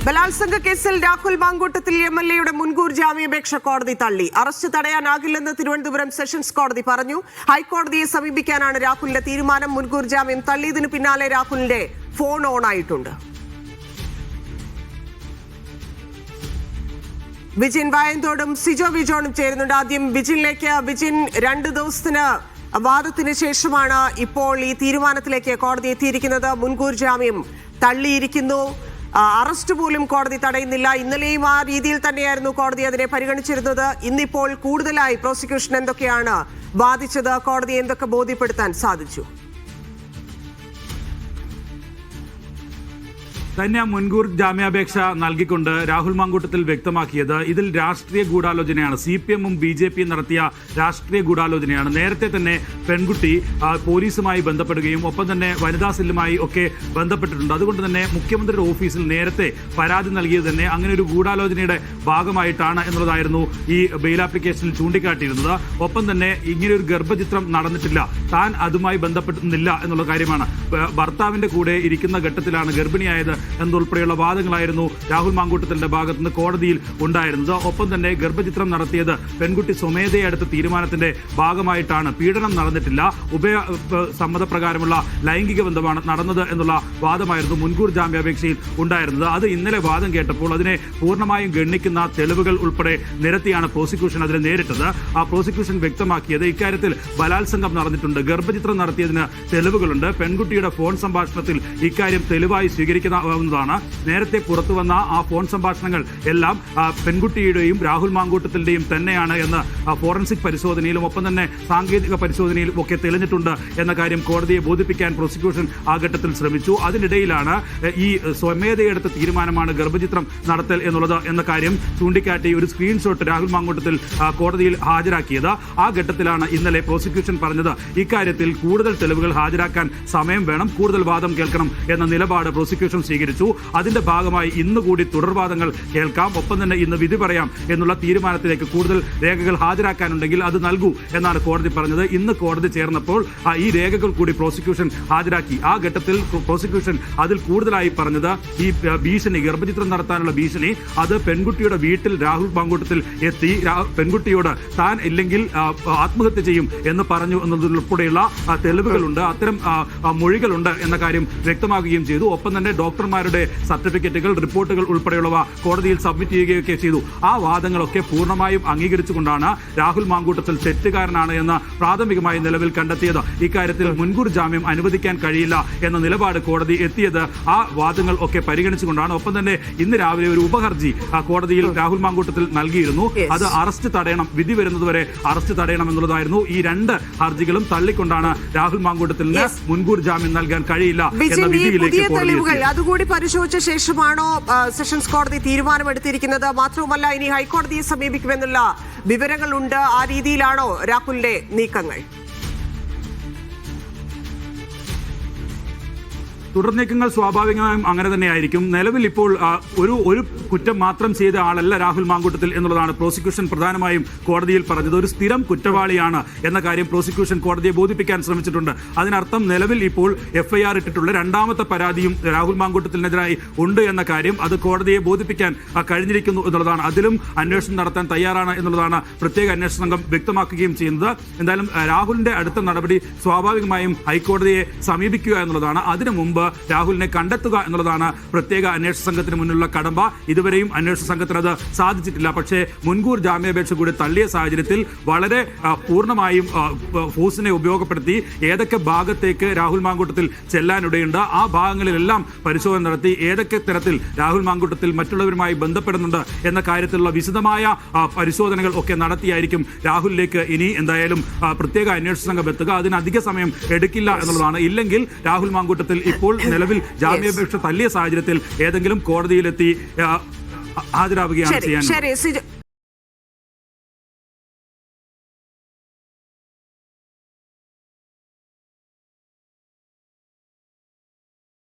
ബലാത്സംഗ കേസിൽ രാഹുൽ മാങ്കൂട്ടത്തിൽ എംഎൽഎയുടെ മുൻകൂർ ജാമ്യാപേക്ഷ കോടതി തള്ളി. അറസ്റ്റ് തടയാനാകില്ലെന്ന് തിരുവനന്തപുരം സെഷൻസ് കോടതി പറഞ്ഞു. ഹൈക്കോടതിയെ സമീപിക്കാനാണ് രാഹുലിന്റെ തീരുമാനം. മുൻകൂർ ജാമ്യം തള്ളിയതിനു പിന്നാലെ രാഹുലിന്റെ ഫോൺ ഓൺ ആയിട്ടുണ്ട്. വിജിൻ വായന്തോടും സിജോ വിജോണും ചേരുന്നുണ്ട്. ആദ്യം വിജിനിലേക്ക്. വിജിൻ, 2 ദിവസത്തിന് വാദത്തിന് ശേഷമാണ് ഇപ്പോൾ ഈ തീരുമാനത്തിലേക്ക് കോടതി എത്തിയിരിക്കുന്നത്. മുൻകൂർ ജാമ്യം തള്ളിയിരിക്കുന്നു. അറസ്റ്റ് പോലും കോടതി തടയുന്നില്ല. ഇന്നലെയും ആ രീതിയിൽ തന്നെയായിരുന്നു കോടതി അതിനെ പരിഗണിച്ചിരുന്നത്. ഇന്നിപ്പോൾ കൂടുതലായി പ്രോസിക്യൂഷൻ എന്തൊക്കെയാണ് വാദിച്ചത്? കോടതി എന്തൊക്കെ ബോധ്യപ്പെടുത്താൻ സാധിച്ചു? തന്നെ മുൻകൂർ ജാമ്യാപേക്ഷ നൽകിക്കൊണ്ട് രാഹുൽ മാങ്കൂട്ടത്തിൽ വ്യക്തമാക്കിയത് ഇതിൽ രാഷ്ട്രീയ ഗൂഢാലോചനയാണ്. CPM-ഉം BJP-യും നടത്തിയ രാഷ്ട്രീയ ഗൂഢാലോചനയാണ്. നേരത്തെ തന്നെ പെൺകുട്ടി പോലീസുമായി ബന്ധപ്പെടുകയും ഒപ്പം തന്നെ വനിതാ സെല്ലുമായി ഒക്കെ ബന്ധപ്പെട്ടിട്ടുണ്ട്. അതുകൊണ്ട് തന്നെ മുഖ്യമന്ത്രിയുടെ ഓഫീസിൽ നേരത്തെ പരാതി നൽകിയത് തന്നെ അങ്ങനെ ഒരു ഗൂഢാലോചനയുടെ ഭാഗമായിട്ടാണ് എന്നുള്ളതായിരുന്നു ഈ ബെയിൽ ആപ്ലിക്കേഷനിൽ ചൂണ്ടിക്കാട്ടിയിരുന്നത്. ഒപ്പം തന്നെ ഇങ്ങനെ ഒരു ഗർഭചിത്രം നടന്നിട്ടില്ല, താൻ അതുമായി ബന്ധപ്പെടുന്നില്ല എന്നുള്ള കാര്യമാണ്. ഭർത്താവിന്റെ കൂടെ ഇരിക്കുന്ന ഘട്ടത്തിലാണ് ഗർഭിണിയായത് എന്നുൾപ്പെടെയുള്ള വാദങ്ങളായിരുന്നു രാഹുൽ മാങ്കൂട്ടത്തിന്റെ ഭാഗത്തുനിന്ന് കോടതിയിൽ ഉണ്ടായിരുന്നത്. ഒപ്പം തന്നെ ഗർഭചിത്രം നടത്തിയത് പെൺകുട്ടി സ്വമേധയെ എടുത്ത തീരുമാനത്തിന്റെ ഭാഗമായിട്ടാണ്. പീഡനം നടന്നിട്ടില്ല, സമ്മതപ്രകാരമുള്ള ലൈംഗിക ബന്ധമാണ് നടന്നത് എന്നുള്ള വാദമായിരുന്നു മുൻകൂർ ജാമ്യാപേക്ഷയിൽ ഉണ്ടായിരുന്നത്. അത് ഇന്നലെ വാദം കേട്ടപ്പോൾ അതിനെ പൂർണ്ണമായും ഗണ്ണിക്കുന്ന തെളിവുകൾ ഉൾപ്പെടെ നിരത്തിയാണ് പ്രോസിക്യൂഷൻ അതിനെ നേരിട്ടത്. ആ പ്രോസിക്യൂഷൻ വ്യക്തമാക്കിയത് ഇക്കാര്യത്തിൽ ബലാത്സംഗം നടന്നിട്ടുണ്ട്, ഗർഭചിത്രം നടത്തിയതിന് തെളിവുകളുണ്ട്, പെൺകുട്ടിയുടെ ഫോൺ സംഭാഷണത്തിൽ ഇക്കാര്യം തെളിവായി സ്വീകരിക്കുന്നതാണ്. നേരത്തെ പുറത്തു വന്ന ആ ഫോൺ സംഭാഷണങ്ങൾ എല്ലാം പെൺകുട്ടിയുടെയും രാഹുൽ മാങ്കൂട്ടത്തിന്റെയും തന്നെയാണ് എന്ന് ഫോറൻസിക് പരിശോധനയിലും ഒപ്പം തന്നെ സാങ്കേതിക പരിശോധനയിലും ഒക്കെ തെളിഞ്ഞിട്ടുണ്ട് എന്ന കാര്യം കോടതിയെ ബോധിപ്പിക്കാൻ പ്രോസിക്യൂഷൻ ആ ഘട്ടത്തിൽ ശ്രമിച്ചു. അതിനിടയിലാണ് ഈ സ്വമേധയെടുത്ത തീരുമാനമാണ് ഗർഭചിത്രം നടത്തൽ എന്നുള്ളത് എന്ന കാര്യം ചൂണ്ടിക്കാട്ടി ഒരു സ്ക്രീൻഷോട്ട് രാഹുൽ മാങ്കൂട്ടത്തിൽ കോടതിയിൽ ഹാജരാക്കിയത്. ആ ഘട്ടത്തിലാണ് ഇന്നലെ പ്രോസിക്യൂഷൻ പറഞ്ഞത് ഇക്കാര്യത്തിൽ കൂടുതൽ തെളിവുകൾ ഹാജരാക്കാൻ സമയം വേണം, കൂടുതൽ വാദം കേൾക്കണം എന്ന നിലപാട് പ്രോസിക്യൂഷൻ സ്വീകരിച്ചു. അതിന്റെ ഭാഗമായി ഇന്നുകൂടി തുടർവാദങ്ങൾ കേൾക്കാം, ഒപ്പം തന്നെ ഇന്ന് വിധി പറയാം എന്നുള്ള തീരുമാനത്തിലേക്ക് കൂടുതൽ രേഖകൾ ഹാജരാക്കാനുണ്ടെങ്കിൽ അത് നൽകൂ എന്നാണ് കോടതി പറഞ്ഞത്. ഇന്ന് കോടതി ചേർന്നപ്പോൾ ഈ രേഖകൾ കൂടി പ്രോസിക്യൂഷൻ ഹാജരാക്കി. ആ ഘട്ടത്തിൽ പ്രോസിക്യൂഷൻ അതിൽ കൂടുതലായി പറഞ്ഞത് ഈ ഭീഷണി, ഗർഭചിത്രം നടത്താനുള്ള ഭീഷണി, അത് പെൺകുട്ടിയുടെ വീട്ടിൽ രാഹുൽ മാങ്കൂട്ടത്തിൽ എത്തി പെൺകുട്ടിയോട് താൻ ഇല്ലെങ്കിൽ ആത്മഹത്യ ചെയ്യും എന്ന് പറഞ്ഞു എന്നതുൾപ്പെടെയുള്ള തെളിവുകളുണ്ട്, അത്തരം മൊഴികളുണ്ട് എന്ന കാര്യം വ്യക്തമാക്കുകയും ചെയ്തു. ഒപ്പം തന്നെ ഡോക്ടർമാരുടെ സർട്ടിഫിക്കറ്റുകൾ, റിപ്പോർട്ടുകൾ ഉൾപ്പെടെയുള്ളവ കോടതിയിൽ സബ്മിറ്റ് ചെയ്യുകയൊക്കെ ചെയ്തു. ആ വാദങ്ങളൊക്കെ പൂർണ്ണമായും അംഗീകരിച്ചുകൊണ്ടാണ് രാഹുൽ മാങ്കൂട്ടത്തിൽ തെറ്റുകാരനാണ് എന്ന് പ്രാഥമികമായി നിലവിൽ കണ്ടെത്തിയത്. ഇക്കാര്യത്തിൽ മുൻകൂർ ജാമ്യം അനുവദിക്കാൻ കഴിയില്ല എന്ന നിലപാട് കോടതി എത്തിയത് ആ വാദങ്ങൾ ഒക്കെ പരിഗണിച്ചുകൊണ്ടാണ്. ഒപ്പം തന്നെ ഇന്ന് രാവിലെ ഒരു ഉപഹർജി കോടതിയിൽ രാഹുൽ മാങ്കൂട്ടത്തിൽ നൽകിയിരുന്നു. അത് അറസ്റ്റ് തടയണം, വിധി വരുന്നതുവരെ അറസ്റ്റ് തടയണം എന്നുള്ളതായിരുന്നു. ഈ 2 ഹർജികളും തള്ളിക്കൊണ്ടാണ് രാഹുൽ മാങ്കൂട്ടത്തിന് മുൻകൂർ ജാമ്യം നൽകാൻ കഴിയില്ല എന്ന വിധിയിലേക്ക് കോടതി. അതുകൂടി പരിശോധിച്ച ശേഷമാണോ സെഷൻസ് കോടതി തീരുമാനമെടുത്തിരിക്കുന്നത്? മാത്രവുമല്ല, ഇനി ഹൈക്കോടതിയെ സമീപിക്കുമെന്നുള്ള വിവരങ്ങളുണ്ട്. ആ രീതിയിലാണോ രാഹുലിന്റെ നീക്കങ്ങൾ? തുടർ നീക്കങ്ങൾ സ്വാഭാവികമായും അങ്ങനെ തന്നെയായിരിക്കും. നിലവിൽ ഇപ്പോൾ ഒരു കുറ്റം മാത്രം ചെയ്ത ആളല്ല രാഹുൽ മാങ്കൂട്ടത്തിൽ എന്നുള്ളതാണ് പ്രോസിക്യൂഷൻ പ്രധാനമായും കോടതിയിൽ പറഞ്ഞത്. ഒരു സ്ഥിരം കുറ്റവാളിയാണ് എന്ന കാര്യം പ്രോസിക്യൂഷൻ കോടതിയെ ബോധിപ്പിക്കാൻ ശ്രമിച്ചിട്ടുണ്ട്. അതിനർത്ഥം നിലവിൽ ഇപ്പോൾ FIR ഇട്ടിട്ടുള്ള 2ാമത്തെ പരാതിയും രാഹുൽ മാങ്കൂട്ടത്തിനെതിരായി ഉണ്ട് എന്ന കാര്യം അത് കോടതിയെ ബോധിപ്പിക്കാൻ കഴിഞ്ഞിരിക്കുന്നു എന്നുള്ളതാണ്. അതിലും അന്വേഷണം നടത്താൻ തയ്യാറാണ് എന്നുള്ളതാണ് പ്രത്യേക അന്വേഷണ സംഘം വ്യക്തമാക്കുകയും ചെയ്യുന്നത്. എന്തായാലും രാഹുലിന്റെ അടുത്ത നടപടി സ്വാഭാവികമായും ഹൈക്കോടതിയെ സമീപിക്കുക എന്നുള്ളതാണ്. അതിനു മുമ്പ് രാഹുലിനെ കണ്ടെത്തുക എന്നുള്ളതാണ് പ്രത്യേക അന്വേഷണ സംഘത്തിന് മുന്നിലുള്ള കടമ്പ. ഇതുവരെയും അന്വേഷണ സംഘത്തിന് അത് സാധിച്ചിട്ടില്ല. പക്ഷേ മുൻകൂർ ജാമ്യാപേക്ഷ കൂടി തള്ളിയ സാഹചര്യത്തിൽ വളരെ പൂർണ്ണമായും ഫോഴ്സിനെ ഉപയോഗപ്പെടുത്തി ഏതൊക്കെ ഭാഗത്തേക്ക് രാഹുൽ മാങ്കൂട്ടത്തിൽ ചെല്ലാനിടയുണ്ട് ആ ഭാഗങ്ങളിലെല്ലാം പരിശോധന നടത്തി ഏതൊക്കെ തരത്തിൽ രാഹുൽ മാങ്കൂട്ടത്തിൽ മറ്റുള്ളവരുമായി ബന്ധപ്പെടുന്നുണ്ട് എന്ന കാര്യത്തിലുള്ള വിശദമായ പരിശോധനകൾ ഒക്കെ നടത്തിയായിരിക്കും രാഹുലിലേക്ക് ഇനി എന്തായാലും പ്രത്യേക അന്വേഷണ സംഘം എത്തുക. അതിന് അധിക സമയം എടുക്കില്ല എന്നുള്ളതാണ്. ഇല്ലെങ്കിൽ രാഹുൽ മാങ്കൂട്ടത്തിൽ ഇപ്പോൾ നിലവിൽ ജാമ്യാപേക്ഷ തള്ളിയ സാഹചര്യത്തിൽ ഏതെങ്കിലും കോടതിയിലെത്തി ഹാജരാവുകയാണ് ചെയ്യാൻ.